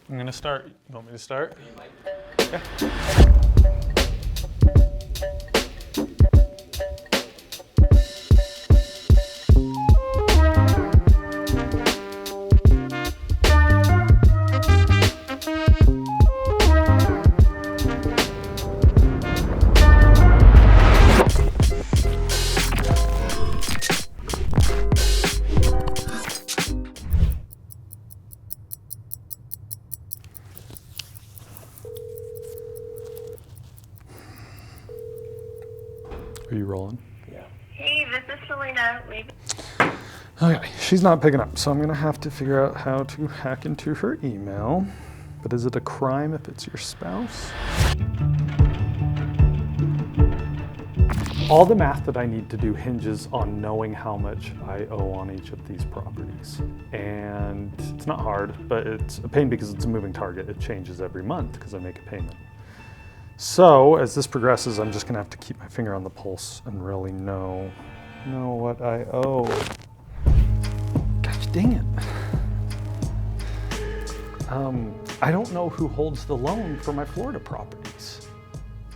I'm gonna start. You want me to start? Okay. Are you rolling? Yeah. Hey, this is Selena. Okay, she's not picking up, so I'm gonna have to figure out how to hack into her email. But is it a crime if it's your spouse? All the math that I need to do hinges on knowing how much I owe on each of these properties. And it's not hard, but it's a pain because it's a moving target. It changes every month because I make a payment. So as this progresses, I'm just gonna have to keep my finger on the pulse and really know what I owe. Gosh dang it. I don't know who holds the loan for my Florida properties.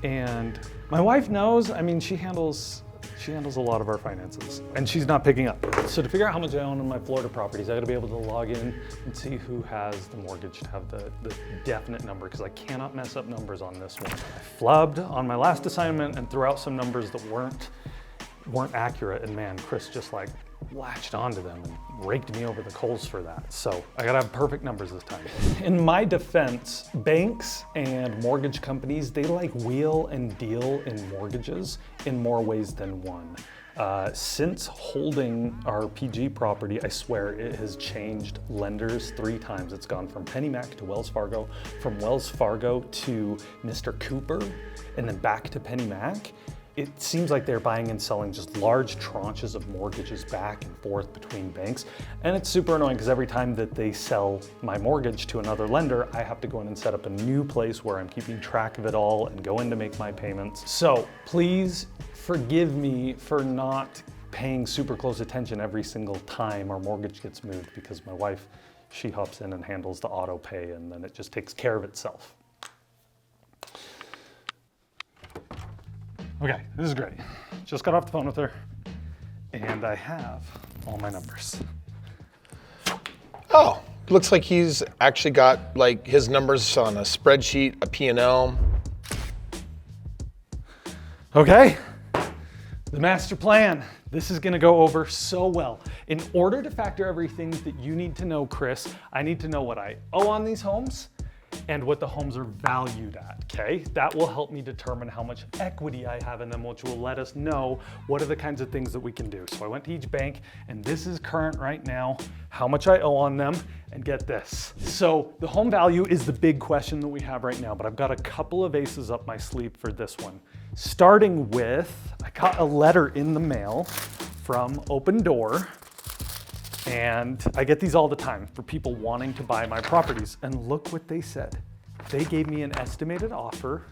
And my wife knows. I mean, she handles a lot of our finances, and she's not picking up. So to figure out how much I own on my Florida properties, I gotta be able to log in and see who has the mortgage to have the definite number, because I cannot mess up numbers on this one. I flubbed on my last assignment and threw out some numbers that weren't accurate, and man, Kris just like latched onto them and raked me over the coals for that. So I gotta have perfect numbers this time. In my defense, banks and mortgage companies, they like wheel and deal in mortgages in more ways than one. Since holding our PG property, I swear it has changed lenders 3 times. It's gone from PennyMac to Wells Fargo, from Wells Fargo to Mr. Cooper, and then back to PennyMac. It seems like they're buying and selling just large tranches of mortgages back and forth between banks. And it's super annoying because every time that they sell my mortgage to another lender, I have to go in and set up a new place where I'm keeping track of it all and go in to make my payments. So please forgive me for not paying super close attention every single time our mortgage gets moved, because my wife, she hops in and handles the auto pay, and then it just takes care of itself. Okay, this is great. Just got off the phone with her, and I have all my numbers. Oh, looks like he's actually got like his numbers on a spreadsheet, a P&L. Okay, the master plan. This is gonna go over so well. In order to factor everything that you need to know, Kris, I need to know what I owe on these homes and what the homes are valued at, okay? That will help me determine how much equity I have in them, which will let us know what are the kinds of things that we can do. So I went to each bank, and this is current right now, how much I owe on them, and get this. So the home value is the big question that we have right now, but I've got a couple of aces up my sleeve for this one. Starting with, I got a letter in the mail from Open Door. And I get these all the time for people wanting to buy my properties. And look what they said. They gave me an estimated offer,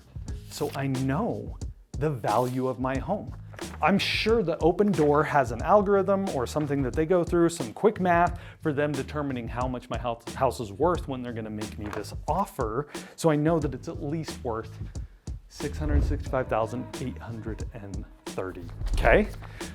so I know the value of my home. I'm sure that Open Door has an algorithm or something that they go through, some quick math for them determining how much my house is worth when they're gonna make me this offer. So I know that it's at least worth $665,830, okay?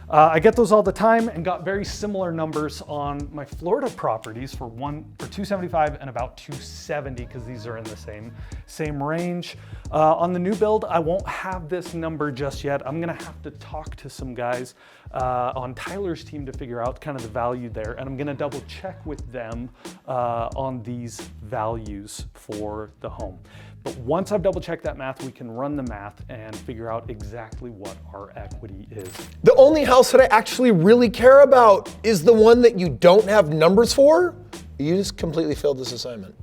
I get those all the time and got very similar numbers on my Florida properties for 275 and about 270, because these are in the same range. On the new build, I won't have this number just yet. I'm gonna have to talk to some guys on Tyler's team to figure out kind of the value there, and I'm gonna double check with them on these values for the home. But once I've double checked that math, we can run the math and figure out exactly what our equity is. The only house that I actually really care about is the one that you don't have numbers for? You just completely failed this assignment.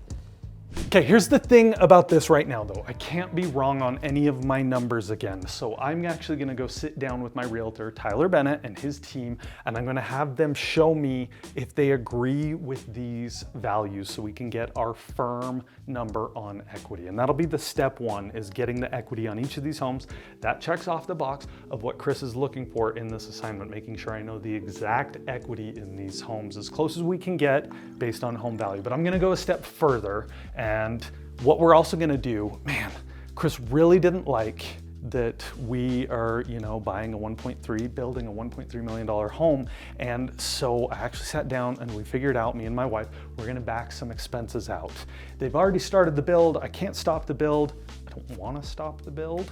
Okay, here's the thing about this right now though. I can't be wrong on any of my numbers again. So I'm actually gonna go sit down with my realtor, Tyler Bennet, and his team, and I'm gonna have them show me if they agree with these values so we can get our firm number on equity. And that'll be the step 1, is getting the equity on each of these homes. That checks off the box of what Kris is looking for in this assignment, making sure I know the exact equity in these homes as close as we can get based on home value. But I'm gonna go a step further And what we're also gonna do, man, Kris really didn't like that we are, buying building a $1.3 million home. And so I actually sat down and we figured out, me and my wife, we're gonna back some expenses out. They've already started the build. I can't stop the build. I don't wanna stop the build,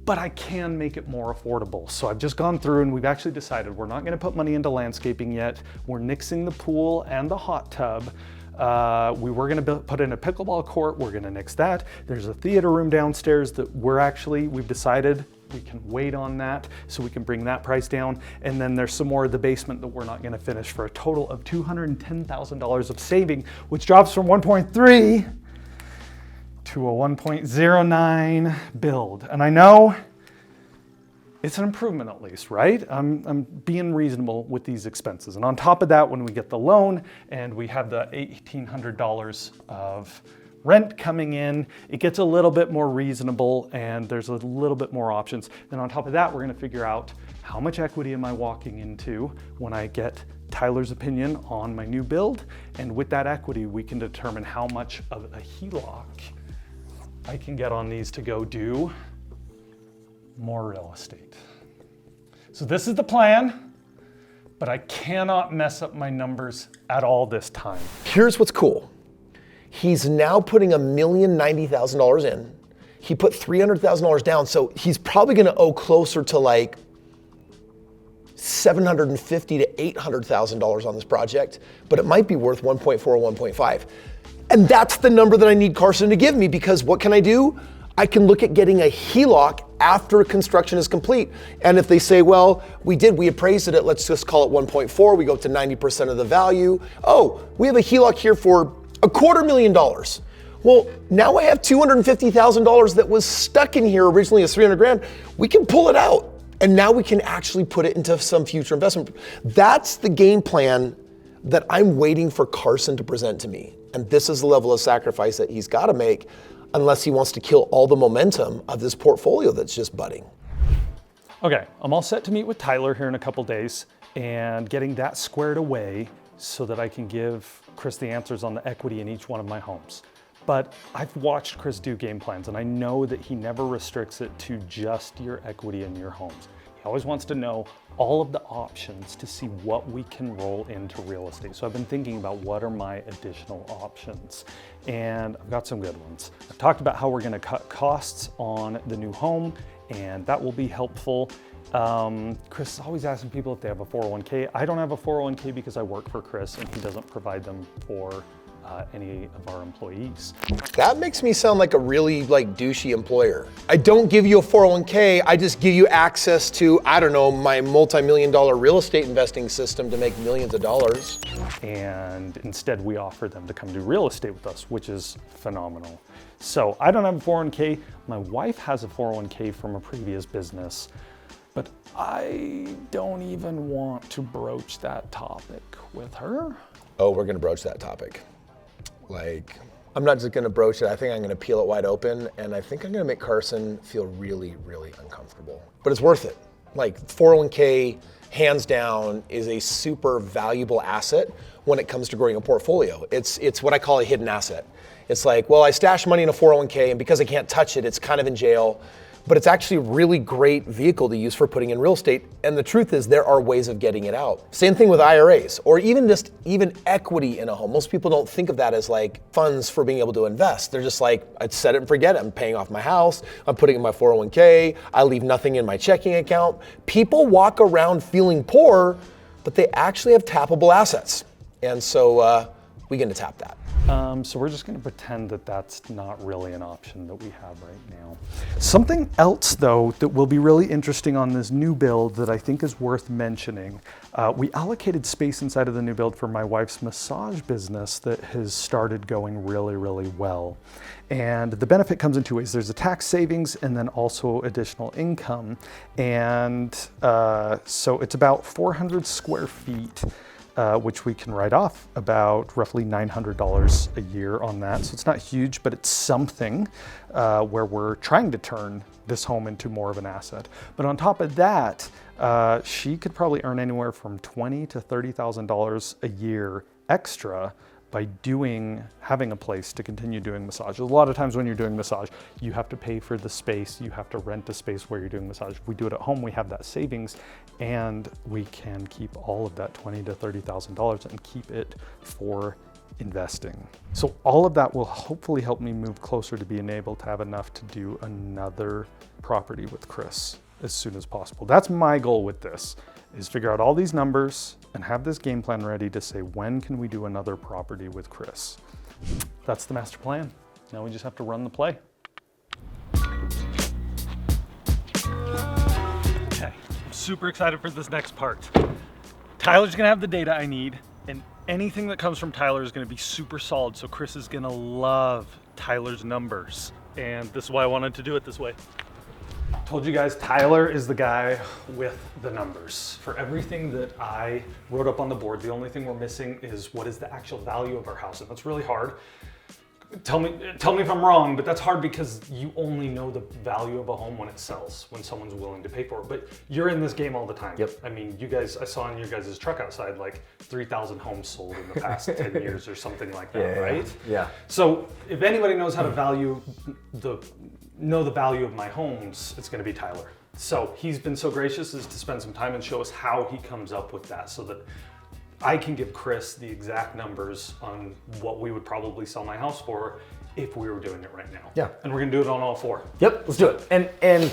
but I can make it more affordable. So I've just gone through and we've actually decided we're not gonna put money into landscaping yet. We're nixing the pool and the hot tub. We were gonna put in a pickleball court. We're gonna nix that. There's a theater room downstairs that we've decided we can wait on that so we can bring that price down. And then there's some more of the basement that we're not gonna finish for a total of $210,000 of saving, which drops from 1.3 to a 1.09 build. And I know it's an improvement at least, right? I'm being reasonable with these expenses. And on top of that, when we get the loan and we have the $1,800 of rent coming in, it gets a little bit more reasonable and there's a little bit more options. Then on top of that, we're gonna figure out how much equity am I walking into when I get Tyler's opinion on my new build. And with that equity, we can determine how much of a HELOC I can get on these to go do more real estate. So this is the plan, but I cannot mess up my numbers at all this time. Here's what's cool. He's now putting $1,090,000 in. He put $300,000 down, so he's probably gonna owe closer to like $750,000 to $800,000 on this project, but it might be worth 1.4 or 1.5. And that's the number that I need Carson to give me, because what can I do? I can look at getting a HELOC after construction is complete. And if they say, well, we appraised it at, let's just call it 1.4, we go up to 90% of the value. Oh, we have a HELOC here for $250,000. Well, now I have $250,000 that was stuck in here originally as 300 grand. We can pull it out. And now we can actually put it into some future investment. That's the game plan that I'm waiting for Carson to present to me. And this is the level of sacrifice that he's got to make unless he wants to kill all the momentum of this portfolio that's just budding. Okay, I'm all set to meet with Tyler here in a couple days and getting that squared away so that I can give Kris the answers on the equity in each one of my homes. But I've watched Kris do game plans and I know that he never restricts it to just your equity in your homes. He always wants to know all of the options to see what we can roll into real estate. So I've been thinking about what are my additional options, and I've got some good ones. I've talked about how we're gonna cut costs on the new home, and that will be helpful. Kris is always asking people if they have a 401k. I don't have a 401k because I work for Kris and he doesn't provide them for any of our employees. That makes me sound like a really douchey employer. I don't give you a 401k, I just give you access to, I don't know, my multi-million-dollar real estate investing system to make millions of dollars. And instead we offer them to come do real estate with us, which is phenomenal. So I don't have a 401k. My wife has a 401k from a previous business, but I don't even want to broach that topic with her. Oh, we're gonna broach that topic. I'm not just gonna broach it, I think I'm gonna peel it wide open, and I think I'm gonna make Carson feel really, really uncomfortable. But it's worth it. 401k, hands down, is a super valuable asset when it comes to growing a portfolio. It's what I call a hidden asset. It's well, I stash money in a 401k, and because I can't touch it, it's kind of in jail. But it's actually a really great vehicle to use for putting in real estate. And the truth is there are ways of getting it out. Same thing with IRAs, or even equity in a home. Most people don't think of that as funds for being able to invest. They're just I'd set it and forget it. I'm paying off my house, I'm putting in my 401k, I leave nothing in my checking account. People walk around feeling poor, but they actually have tappable assets. And so we're gonna tap that. So we're just gonna pretend that that's not really an option that we have right now. Something else though that will be really interesting on this new build that I think is worth mentioning. We allocated space inside of the new build for my wife's massage business that has started going really, really well. And the benefit comes in two ways. There's a tax savings and then also additional income. And so it's about 400 square feet. Which we can write off about roughly $900 a year on that. So it's not huge, but it's something where we're trying to turn this home into more of an asset. But on top of that, she could probably earn anywhere from $20,000 to $30,000 a year extra by having a place to continue doing massages. A lot of times when you're doing massage, you have to pay for the space, you have to rent a space where you're doing massage. If we do it at home, we have that savings, and we can keep all of that $20,000 to $30,000 and keep it for investing. So all of that will hopefully help me move closer to being able to have enough to do another property with Kris as soon as possible. That's my goal with this, is figure out all these numbers and have this game plan ready to say, when can we do another property with Kris? That's the master plan. Now we just have to run the play. Okay, I'm super excited for this next part. Tyler's gonna have the data I need, and anything that comes from Tyler is gonna be super solid, so Kris is gonna love Tyler's numbers. And this is why I wanted to do it this way. Told you guys, Tyler is the guy with the numbers. For everything that I wrote up on the board, the only thing we're missing is what is the actual value of our house, and that's really hard. Tell me if I'm wrong, but that's hard because you only know the value of a home when it sells, when someone's willing to pay for it. But you're in this game all the time. Yep. I mean, you guys, I saw in your guys' truck outside, like 3,000 homes sold in the past 10 years or something like that, right? Yeah. So if anybody knows how to know the value of my homes, it's gonna be Tyler. So he's been so gracious as to spend some time and show us how he comes up with that, so that I can give Kris the exact numbers on what we would probably sell my house for if we were doing it right now. Yeah. And we're gonna do it on all four. Yep, let's do it. And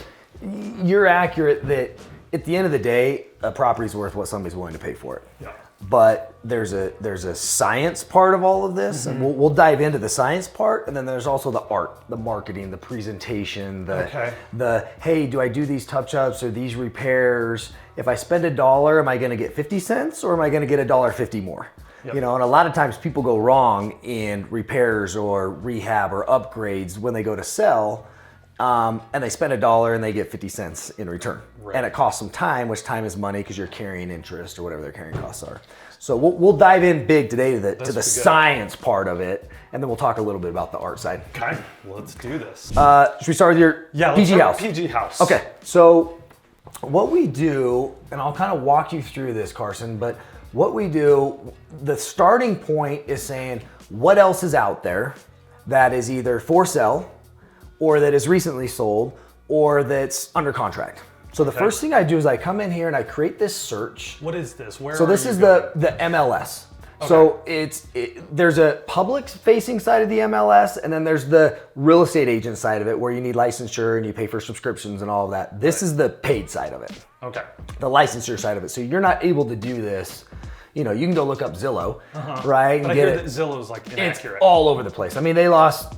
you're accurate that at the end of the day, a property's worth what somebody's willing to pay for it. Yeah. But there's a science part of all of this, and we'll dive into the science part, and then there's also the art, the marketing, the presentation, the hey, do I do these touch-ups or these repairs? If I spend $1, am I gonna get 50 cents or am I gonna get $1.50 more? Yep. You know, and a lot of times people go wrong in repairs or rehab or upgrades when they go to sell, and they spend $1 and they get 50 cents in return. Right. And it costs them time, which time is money because you're carrying interest or whatever their carrying costs are. So we'll dive in big today to the science part of it, and then we'll talk a little bit about the art side. Okay, let's do this. Should we start with your PG house? PG house. Okay, so what we do, and I'll kind of walk you through this, Carson, but what we do, the starting point is saying what else is out there that is either for sale or that is recently sold or that's under contract. So the first thing I do is I come in here and I create this search. What is this? So this is the MLS. Okay. So there's a public facing side of the MLS, and then there's the real estate agent side of it where you need licensure and you pay for subscriptions and all of that. This is the paid side of it. Okay. The licensure side of it. So you're not able to do this. You know, you can go look up Zillow, right? And but I hear that Zillow's like inaccurate. It's all over the place. I mean, they lost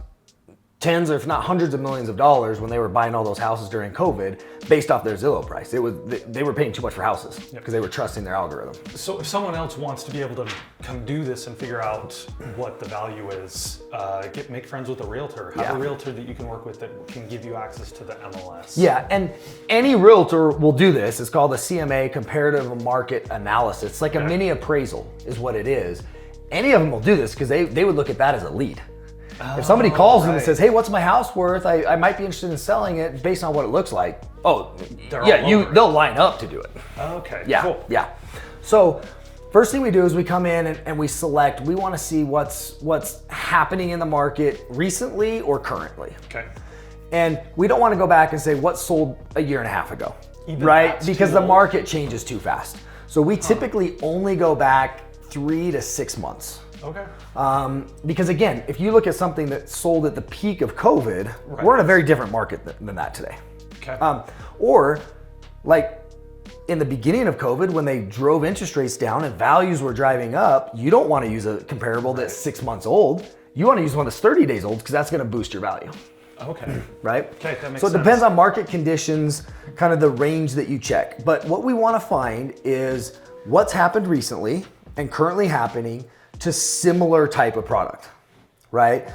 tens, if not hundreds of millions of dollars when they were buying all those houses during COVID based off their Zillow price. They were paying too much for houses because they were trusting their algorithm. So if someone else wants to be able to come do this and figure out what the value is, make friends with a realtor. Have a realtor that you can work with that can give you access to the MLS. Yeah, and any realtor will do this. It's called a CMA, comparative market analysis. It's like a mini appraisal is what it is. Any of them will do this because they would look at that as a lead. If somebody calls them and says, hey, what's my house worth? I might be interested in selling it based on what it looks like. They'll line up to do it. Okay, yeah, cool. Yeah. So first thing we do is we come in and we select, we want to see what's happening in the market recently or currently. Okay. And we don't want to go back and say what sold a year and a half ago, Even right? Because the market changes too fast. So we typically only go back 3 to 6 months. Okay. Because again, if you look at something that sold at the peak of COVID, we're in a very different market than that today. Okay. Or like in the beginning of COVID, when they drove interest rates down and values were driving up, you don't want to use a comparable that's 6 months old. You want to use one that's 30 days old because that's going to boost your value. Okay. Right? Okay, that makes sense. So it depends on market conditions, kind of the range that you check. But what we want to find is what's happened recently and currently happening to similar type of product, right?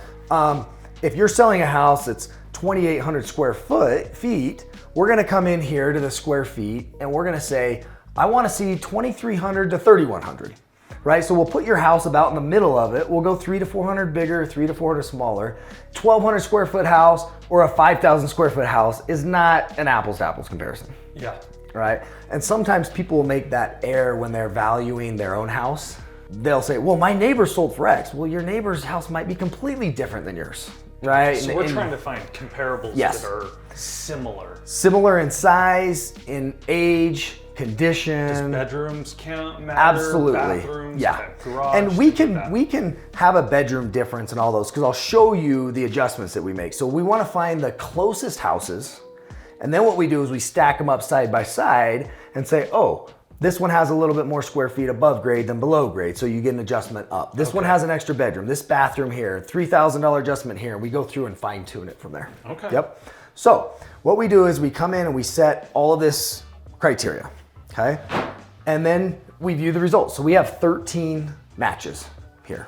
If you're selling a house that's 2,800 square feet, we're gonna come in here to the square feet and we're gonna say, I wanna see 2,300 to 3,100, right? So we'll put your house about in the middle of it. We'll go 300 to 400 bigger, 300 to 400 smaller. 1,200 square foot house or a 5,000 square foot house is not an apples to apples comparison. Yeah. Right? And sometimes people will make that error when they're valuing their own house. they'll say, well, my neighbor sold for X. Well, your neighbor's house might be completely different than yours, right? So we're trying to find comparables Yes. that are similar. Similar in size, in age, condition. Bedrooms count, matter, Absolutely. bathrooms, Yeah. garage. And we things like can that. have a bedroom difference in all those because I'll show you the adjustments that we make. So we want to find the closest houses, and then what we do is we stack them up side by side and say, oh, this one has a little bit more square feet above grade than below grade, so you get an adjustment up. This one has an extra bedroom. This bathroom here, $3,000 adjustment here. We go through and fine tune it from there. Okay. Yep. So what we do is we come in and we set all of this criteria, okay? And then we view the results. So we have 13 matches here.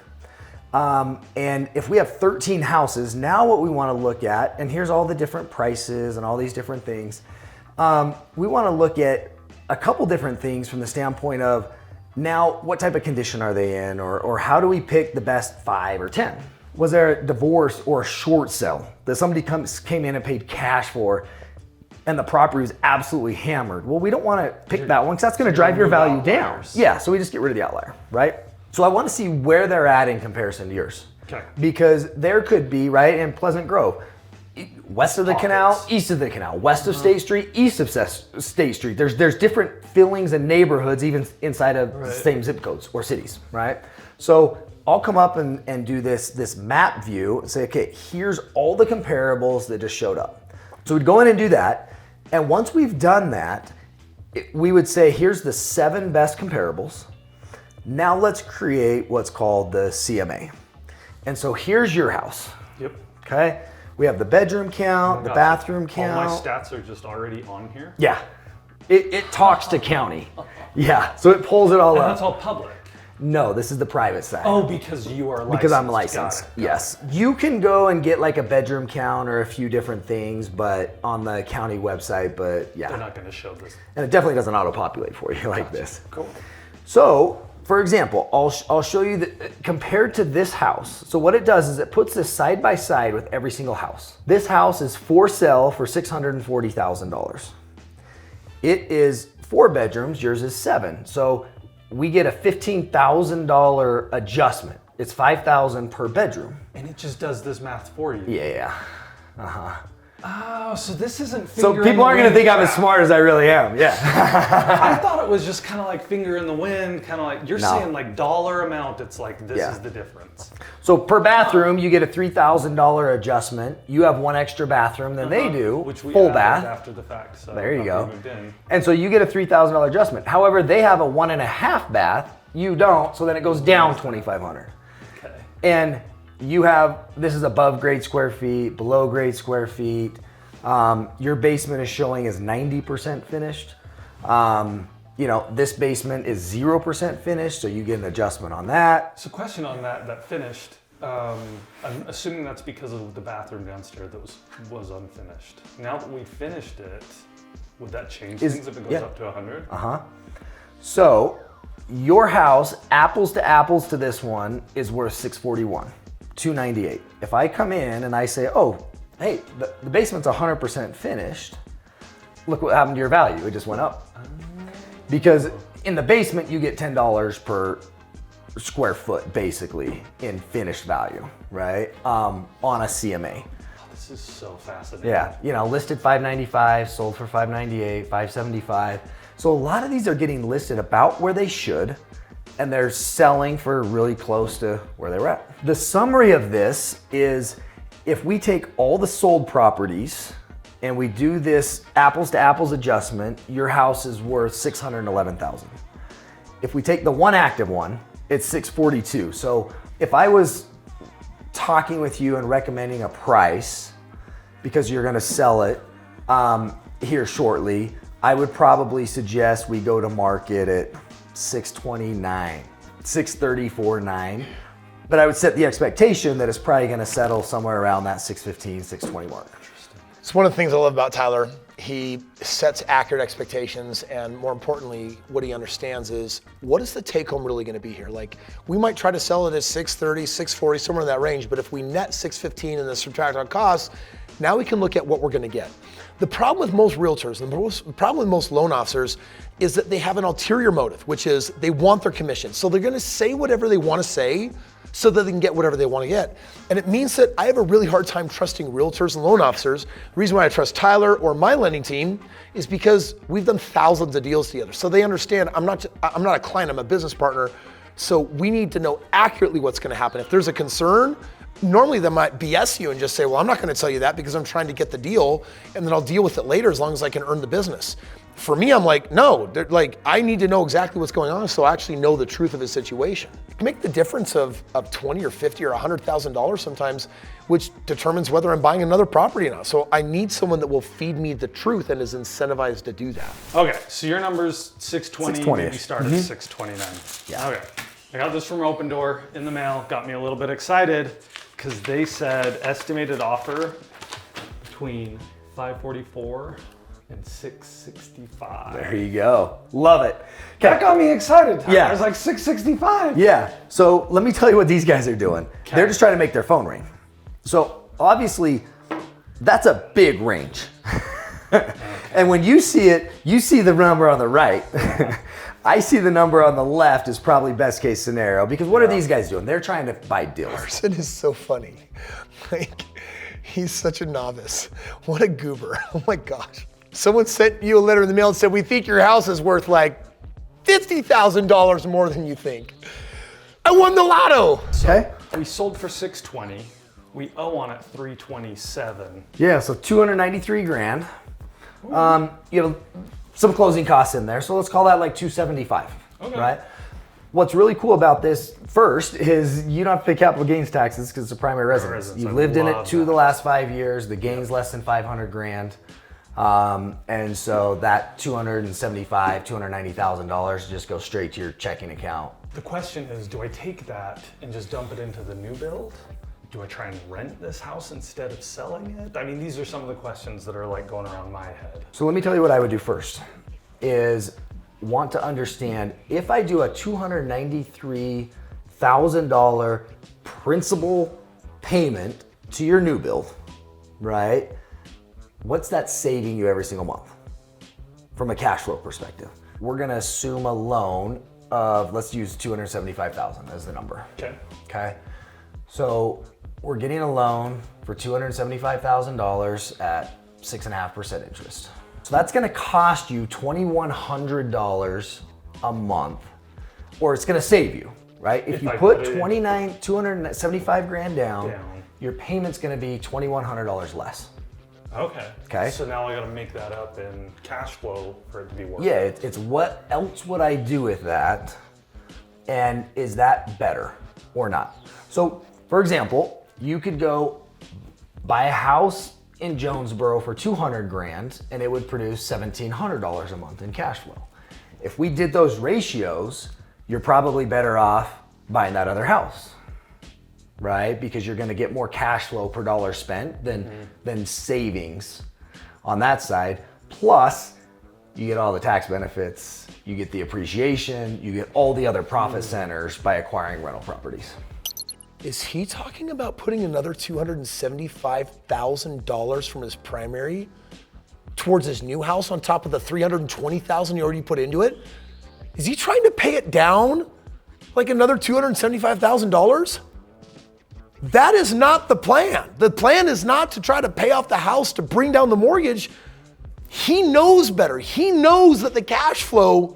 And if we have 13 houses, now what we want to look at, and here's all the different prices and all these different things. We want to look at a couple different things from the standpoint of now what type of condition are they in, or how do we pick the best 5 or 10? Was there a divorce or a short sale that somebody came in and paid cash for and the property was absolutely hammered? Well, we don't want to pick that one because that's going to drive your value down. outliers. Yeah, so we just get rid of the outlier, right? So I want to see where they're at in comparison to yours. Okay. Because there could be, right, in Pleasant Grove, west of the canal, east of the canal, west of State Street, east of State Street. There's different fillings and neighborhoods even inside of the same zip codes or cities, right? So I'll come up and do this map view and say, okay, here's all the comparables that just showed up. So we'd go in and do that. And once we've done that, we would say, here's the 7 best comparables. Now let's create what's called the CMA. And so here's your house, Yep. okay? We have the bedroom count, the Gotcha. bathroom count. All my stats are just already on here. Yeah, it talks to county. Yeah, so it pulls it all And up. that's all public. No, this is the private side. Oh, because you are licensed. Because I'm Got licensed, it. yes. You can go and get like a bedroom count or a few different things, but on the county website, but They're yeah. not going to show this. And it definitely doesn't auto-populate for you like this. Cool. So, for example, I'll show you that compared to this house. So what it does is it puts this side by side with every single house. This house is for sale for $640,000. It is 4 bedrooms, yours is 7. So we get a $15,000 adjustment. It's $5,000 per bedroom. And it just does this math for you. Yeah. Oh, so this isn't So finger people in aren't the gonna think wind I'm as crap. smart as I really am. Yeah. I thought it was just kind of like finger in the wind, kind of like you're No. saying like dollar amount. It's like this Yeah. is the difference. So per bathroom, you get a $3,000 adjustment. You have 1 extra bathroom than they do, Which we full added bath. after the fact. So There you after go. we moved in. And so you get a $3,000 adjustment. However, they have a 1.5 bath. You don't, so then it goes down $2,500. Okay. And you have, this is above grade square feet, below grade square feet. Your basement is showing as 90% finished. You know, this basement is 0% finished, so you get an adjustment on that. So question on that finished. I'm assuming that's because of the bathroom downstairs that was unfinished. Now that we finished it, would that change things if it goes yeah. up to 100? So your house, apples to this one, is worth $641, $298. If I come in and I say, oh, hey, the basement's 100% finished, look what happened to your value. It just went up. Because in the basement, you get $10 per square foot, basically, in finished value, right? On a CMA. This is so fascinating. Yeah, you know, listed $595, sold for $598, $575. So a lot of these are getting listed about where they should, and they're selling for really close to where they were at. The summary of this is, if we take all the sold properties and we do this apples to apples adjustment, your house is worth $611,000. If we take the 1 active one, it's $642. So if I was talking with you and recommending a price because you're gonna sell it here shortly, I would probably suggest we go to market at $629, $634.9. But I would set the expectation that it's probably gonna settle somewhere around that $615, $620 mark. It's one of the things I love about Tyler. He sets accurate expectations, and more importantly, what he understands is, what is the take home really gonna be here? Like, we might try to sell it at $630, $640, somewhere in that range, but if we net $615 and the subtract on costs, Now we can look at what we're gonna get. The problem with most realtors, the problem with most loan officers is that they have an ulterior motive, which is they want their commission. So they're gonna say whatever they wanna say so that they can get whatever they wanna get. And it means that I have a really hard time trusting realtors and loan officers. The reason why I trust Tyler or my lending team is because we've done thousands of deals together. So they understand I'm not a client, I'm a business partner. So we need to know accurately what's gonna happen. If there's a concern, normally they might BS you and just say, well, I'm not gonna tell you that because I'm trying to get the deal and then I'll deal with it later as long as I can earn the business. For me, I'm like, no, I need to know exactly what's going on so I actually know the truth of the situation. It can make the difference of $20 or $50 or $100,000 sometimes, which determines whether I'm buying another property or not. So I need someone that will feed me the truth and is incentivized to do that. Okay, so your number's 620, maybe start at 629. Yeah. Okay, I got this from Open Door in the mail, got me a little bit excited because they said estimated offer between 544 and 665. There you go. Love it. That got me excited. Yeah. I was like 665. Yeah. So let me tell you what these guys are doing. They're just trying to make their phone ring. So obviously, that's a big range. And when you see it, you see the number on the right. I see the number on the left is probably best case scenario because what are these guys doing? They're trying to buy deals. Carson is so funny. Like, he's such a novice. What a goober. Oh my gosh. Someone sent you a letter in the mail and said, we think your house is worth like $50,000 more than you think. I won the lotto. Okay. We sold for 620. We owe on it 327. Yeah, so 293 grand. You have some closing costs in there, so let's call that like 275, right? What's really cool about this first is you don't have to pay capital gains taxes because it's a primary residence. You've lived in it the last 5 years, the gain's less than 500 grand. And so that $275,000, $290,000 just goes straight to your checking account. The question is, do I take that and just dump it into the new build? Do I try and rent this house instead of selling it? I mean, these are some of the questions that are like going around my head. So let me tell you what I would do first is want to understand if I do a $293,000 principal payment to your new build, right? What's that saving you every single month from a cash flow perspective? We're gonna assume a loan of, let's use $275,000 as the number. Okay. So we're getting a loan for $275,000 at 6.5% interest. So that's gonna cost you $2,100 a month, or it's gonna save you, right? If you put 275 grand down, your payment's gonna be $2,100 less. Okay. So now I got to make that up in cash flow for it to be worth Yeah, it. it's what else would I do with that? And is that better or not? So, for example, you could go buy a house in Jonesboro for 200 grand and it would produce $1,700 a month in cash flow. If we did those ratios, you're probably better off buying that other house, right? Because you're gonna get more cash flow per dollar spent than savings on that side. Plus, you get all the tax benefits, you get the appreciation, you get all the other profit centers by acquiring rental properties. Is he talking about putting another $275,000 from his primary towards his new house on top of the $320,000 he already put into it? Is he trying to pay it down like another $275,000? That is not the plan. The plan is not to try to pay off the house to bring down the mortgage. He knows better. He knows that the cash flow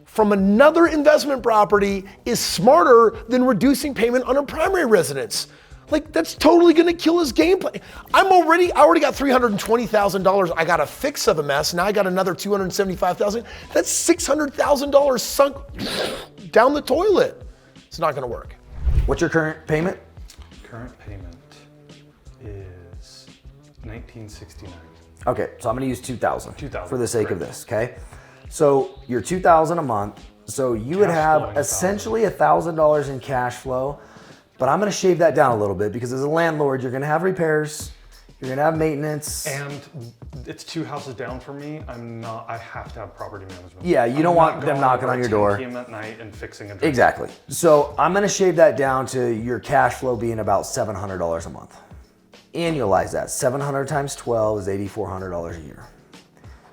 from another investment property is smarter than reducing payment on a primary residence. Like, that's totally gonna kill his game plan. I already got $320,000. I got a fix of a mess. Now I got another $275,000. That's $600,000 sunk down the toilet. It's not gonna work. What's your current payment? Current payment is $1,969. Okay, so I'm gonna use 2,000 $2,000, for the sake of great. this, okay? So you're 2,000 a month, so you would Cash have flowing essentially $1,000 in cash flow, but I'm gonna shave that down a little bit because as a landlord, you're gonna have repairs, you're gonna have maintenance. And it's 2 houses down for me. I have to have property management. Yeah, you don't want them knocking on your door. 10 p.m. at night and fixing a drink. Exactly. So I'm gonna shave that down to your cash flow being about $700 a month. annualize that. 700 times 12 is $8,400 a year.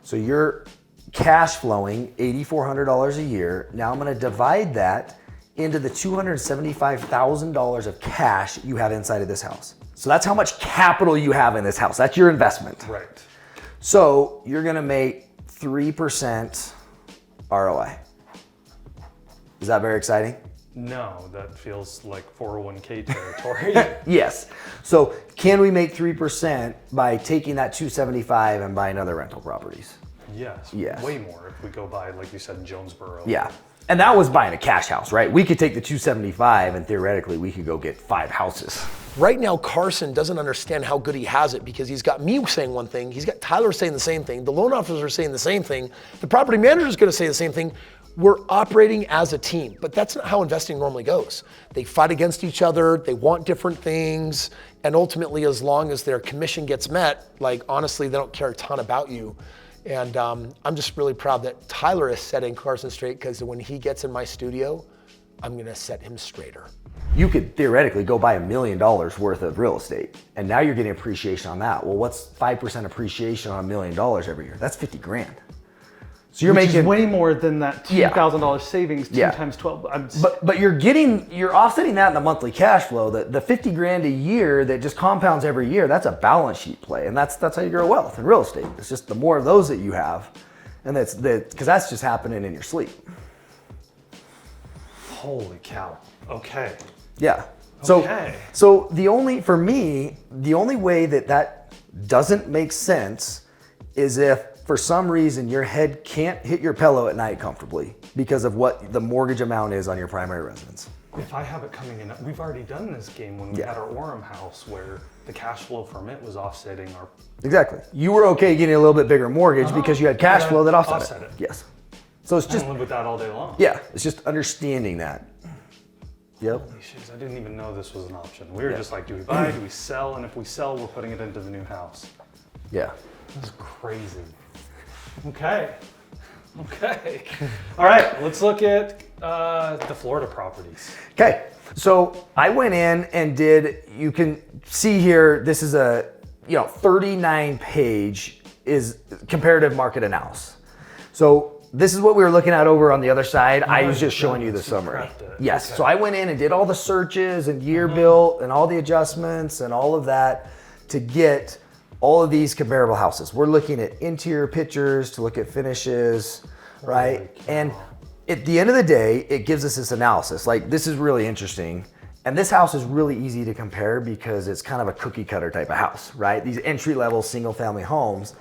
So you're cash flowing $8,400 a year. Now I'm gonna divide that into the $275,000 of cash you have inside of this house. So that's how much capital you have in this house. That's your investment. Right. So you're gonna make 3% ROI. Is that very exciting? No, that feels like 401k territory. Yes. So can we make 3% by taking that 275 and buying other rental properties? Yes. Yes. Way more if we go by, like you said, in Jonesboro. Yeah. And that was buying a cash house, right? We could take the 275 and theoretically we could go get 5 houses. Right now, Carson doesn't understand how good he has it because he's got me saying one thing, he's got Tyler saying the same thing, the loan officers are saying the same thing, the property manager is going to say the same thing. We're operating as a team, but that's not how investing normally goes. They fight against each other, they want different things, and ultimately, as long as their commission gets met, like honestly, they don't care a ton about you. And I'm just really proud that Tyler is setting Carson straight because when he gets in my studio, I'm gonna set him straighter. You could theoretically go buy $1 million worth of real estate, and now you're getting appreciation on that. Well, what's 5% appreciation on $1 million every year? That's 50 grand. So you're Which making is way more than that $2,000 savings, 2 times 12. But you're offsetting that in the monthly cash flow. The 50 grand a year that just compounds every year, that's a balance sheet play. And that's how you grow wealth in real estate. It's just the more of those that you have, and because that's just happening in your sleep. Holy cow. Okay. Yeah. Okay. So the only way that doesn't make sense is if for some reason your head can't hit your pillow at night comfortably because of what the mortgage amount is on your primary residence. If I have it coming in, we've already done this game when we had our Orem house where the cash flow from it was offsetting our... Exactly. You were okay getting a little bit bigger mortgage because you had cash flow that offset it. Yes. So it's I just... can live with that all day long. Yeah, it's just understanding that. Yep. Holy shit, I didn't even know this was an option. We were just like, do we buy, do we sell? And if we sell, we're putting it into the new house. Yeah. That's crazy. Okay. All right, let's look at the Florida properties. Okay, so I went in and you can see here, this is a 39 page is comparative market analysis. So this is what we were looking at over on the other side. I was just showing you the summary. Yes, so I went in and did all the searches and year built and all the adjustments and all of that to get all of these comparable houses. We're looking at interior pictures to look at finishes, right? And at the end of the day, it gives us this analysis. Like, this is really interesting. And this house is really easy to compare because it's kind of a cookie cutter type of house, right? These entry level single family homes,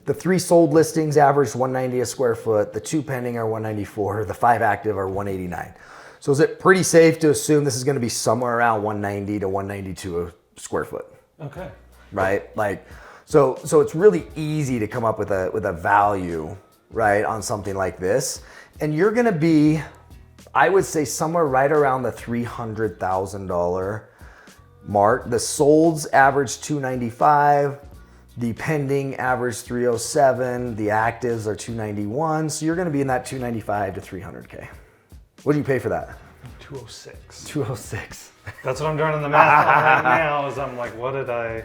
the 3 sold listings average 190 a square foot, the 2 pending are 194, the 5 active are 189. So is it pretty safe to assume this is gonna be somewhere around 190 to 192 a square foot? Okay. Right? Like, so it's really easy to come up with a value, right, on something like this. And you're gonna be, I would say, somewhere right around the $300,000 mark. the solds average 295, the pending average 307, the actives are 291. So you're gonna be in that 295 to 300K. What do you pay for that? 206. 206. That's what I'm doing in the math right now is I'm like, what did I...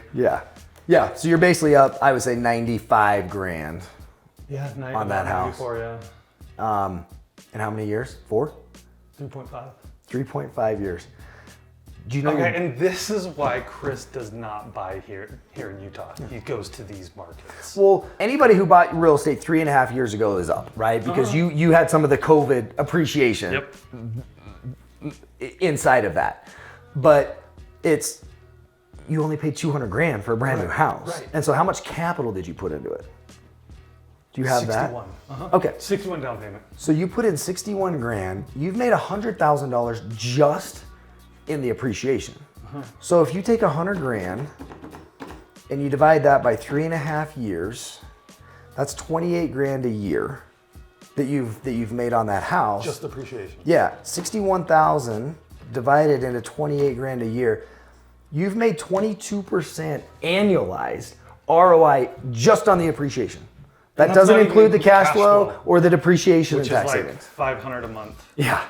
Yeah, so you're basically up, I would say 95 grand. Yeah, on that house. 94, yeah. In how many years? 4? 3.5. 3.5 years. Do you know? Okay, and this is why Kris does not buy here in Utah. He goes to these markets. Well, anybody who bought real estate 3.5 years ago is up, right? Because you had some of the COVID appreciation inside of that. But you only paid 200 grand for a brand new house. Right. And so how much capital did you put into it? Do you have 61. that? Okay. 61 down payment. So you put in 61 grand, you've made $100,000 just in the appreciation. So if you take 100 grand and you divide that by 3.5 years, that's 28 grand a year that you've made on that house. Just appreciation. Yeah, 61,000 divided into 28 grand a year. You've made 22% annualized ROI just on the appreciation. That doesn't include the cash flow or the depreciation and tax savings. Which is like $500 a month. Yeah.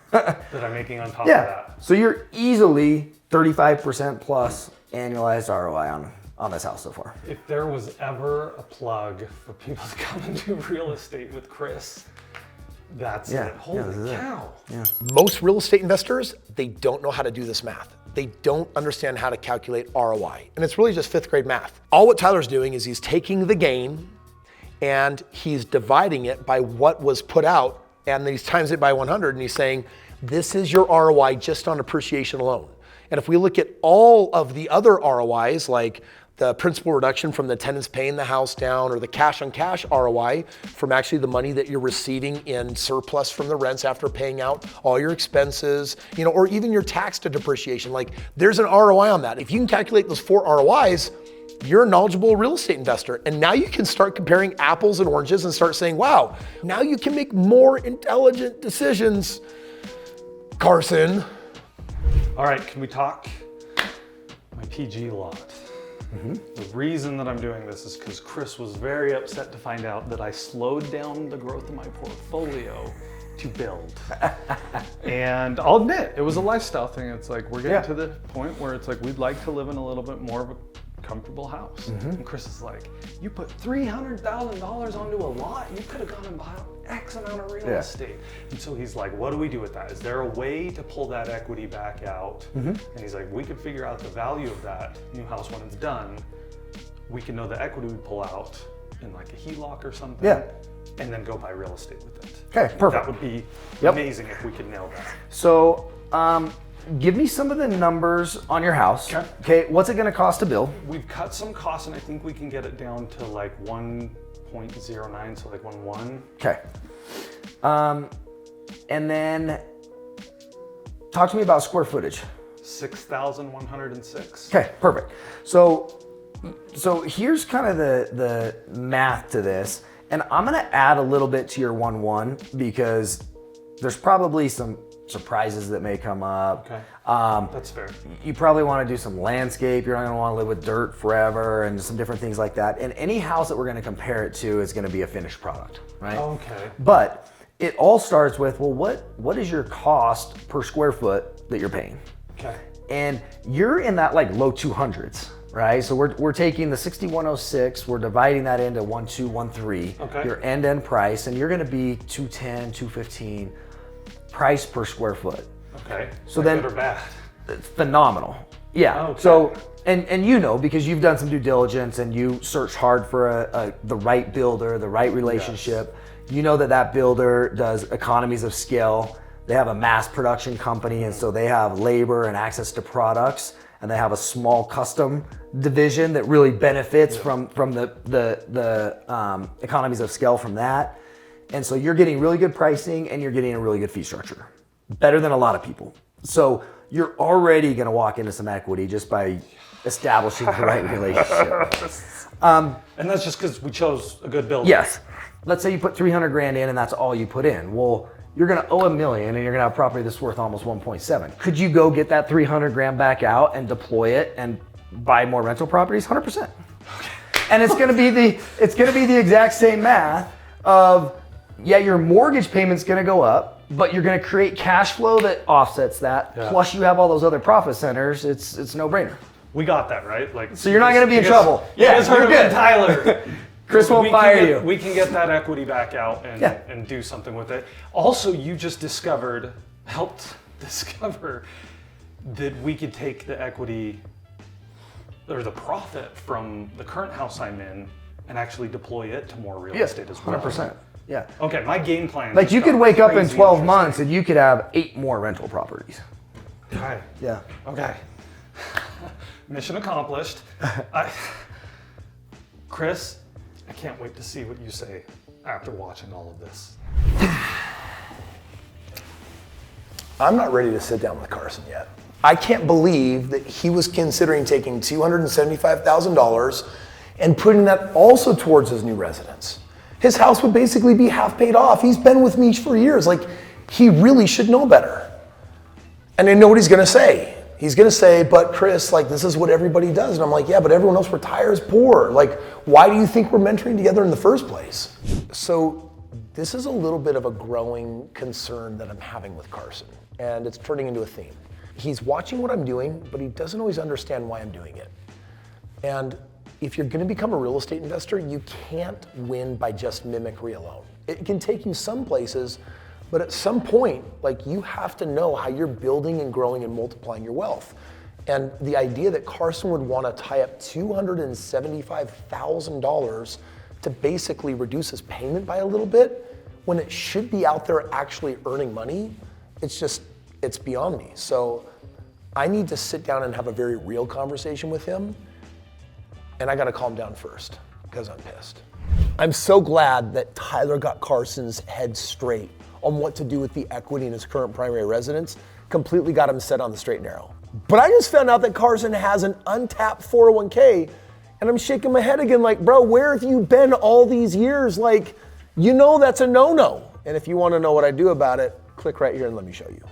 That I'm making on top of that. So you're easily 35% plus annualized ROI on this house so far? If there was ever a plug for people to come and do real estate with Kris, that's it. Holy cow. Yeah. Most real estate investors, they don't know how to do this math. They don't understand how to calculate ROI. And it's really just 5th grade math. All what Tyler's doing is he's taking the gain and he's dividing it by what was put out, and then he's times it by 100, and he's saying, this is your ROI just on appreciation alone. And if we look at all of the other ROIs, like the principal reduction from the tenants paying the house down, or the cash on cash ROI from actually the money that you're receiving in surplus from the rents after paying out all your expenses, or even your tax to depreciation, like there's an ROI on that. If you can calculate those 4 ROIs, you're a knowledgeable real estate investor. And now you can start comparing apples and oranges and start saying, wow, now you can make more intelligent decisions, Carson. All right, can we talk my PG lot? The reason that I'm doing this is because Kris was very upset to find out that I slowed down the growth of my portfolio to build. And I'll admit, it was a lifestyle thing. It's like, we're getting to the point where it's like, we'd like to live in a little bit more of a comfortable house. And Kris is like, you put $300,000 onto a lot, you could have gone and bought X amount of real estate. And so he's like, what do we do with that? Is there a way to pull that equity back out? And he's like, we could figure out the value of that new house when it's done. We can know the equity we pull out in like a HELOC or something. And then go buy real estate with it. Okay, perfect. That would be amazing if we could nail that. So, give me some of the numbers on your house. Okay, what's it gonna cost to build? We've cut some costs, and I think we can get it down to like 1.09, so like 1.1. Okay. And then talk to me about square footage. 6,106. Okay, perfect. So here's kind of the math to this, and I'm gonna add a little bit to your 1.1 because there's probably some surprises that may come up. Okay, that's fair. You probably want to do some landscape. You're not going to want to live with dirt forever, and some different things like that. And any house that we're going to compare it to is going to be a finished product, right? Okay. But it all starts with, well, what is your cost per square foot that you're paying? Okay. And you're in that like low 200s, right? So we're taking the 6106, we're dividing that into 1213, your end price, and you're going to be 210, 215 price per square foot. Okay. So then, good or bad? It's phenomenal. Yeah. Okay. So, and because you've done some due diligence and you search hard for the right builder, the right relationship. You know that builder does economies of scale. They have a mass production company, and so they have labor and access to products, and they have a small custom division that really benefits from the economies of scale from that. And so you're getting really good pricing, and you're getting a really good fee structure, better than a lot of people. So you're already going to walk into some equity just by establishing the right relationship. And that's just because we chose a good builder. Yes. Let's say you put 300 grand in and that's all you put in. Well, you're going to owe $1 million and you're going to have property that's worth almost 1.7. Could you go get that 300 grand back out and deploy it and buy more rental properties? 100%. Okay. And it's going to be the exact same math of, yeah, your mortgage payment's going to go up, but you're going to create cash flow that offsets that. Yeah. Plus you have all those other profit centers. It's no brainer. We got that, right? Like, so you're not going to be in trouble. Yeah, it's heard of Tyler. Kris won't fire you. We can get that equity back out and do something with it. Also, you just helped discover that we could take the equity or the profit from the current house I'm in and actually deploy it to more real estate as well. 100%. Yeah. Okay, my game plan. Like you could wake up in 12 months and you could have 8 more rental properties. Okay. Yeah. Okay. Mission accomplished. Kris, I can't wait to see what you say after watching all of this. I'm not ready to sit down with Carson yet. I can't believe that he was considering taking $275,000 and putting that also towards his new residence. His house would basically be half paid off. He's been with me for years. Like, he really should know better. And I know what he's gonna say. He's gonna say, but Kris, like, this is what everybody does. And I'm like, yeah, but everyone else retires poor. Like, why do you think we're mentoring together in the first place? So this is a little bit of a growing concern that I'm having with Carson, and it's turning into a theme. he's watching what I'm doing, but he doesn't always understand why I'm doing it. And if you're gonna become a real estate investor, you can't win by just mimicry alone. It can take you some places, but at some point, like, you have to know how you're building and growing and multiplying your wealth. And the idea that Carson would want to tie up $275,000 to basically reduce his payment by a little bit, when it should be out there actually earning money, it's beyond me. So I need to sit down and have a very real conversation with him, and I got to calm down first because I'm pissed. I'm so glad that Tyler got Carson's head straight on what to do with the equity in his current primary residence, completely got him set on the straight and narrow. But I just found out that Carson has an untapped 401k, and I'm shaking my head again like, bro, where have you been all these years? Like, you know that's a no-no. And if you want to know what I do about it, click right here and let me show you.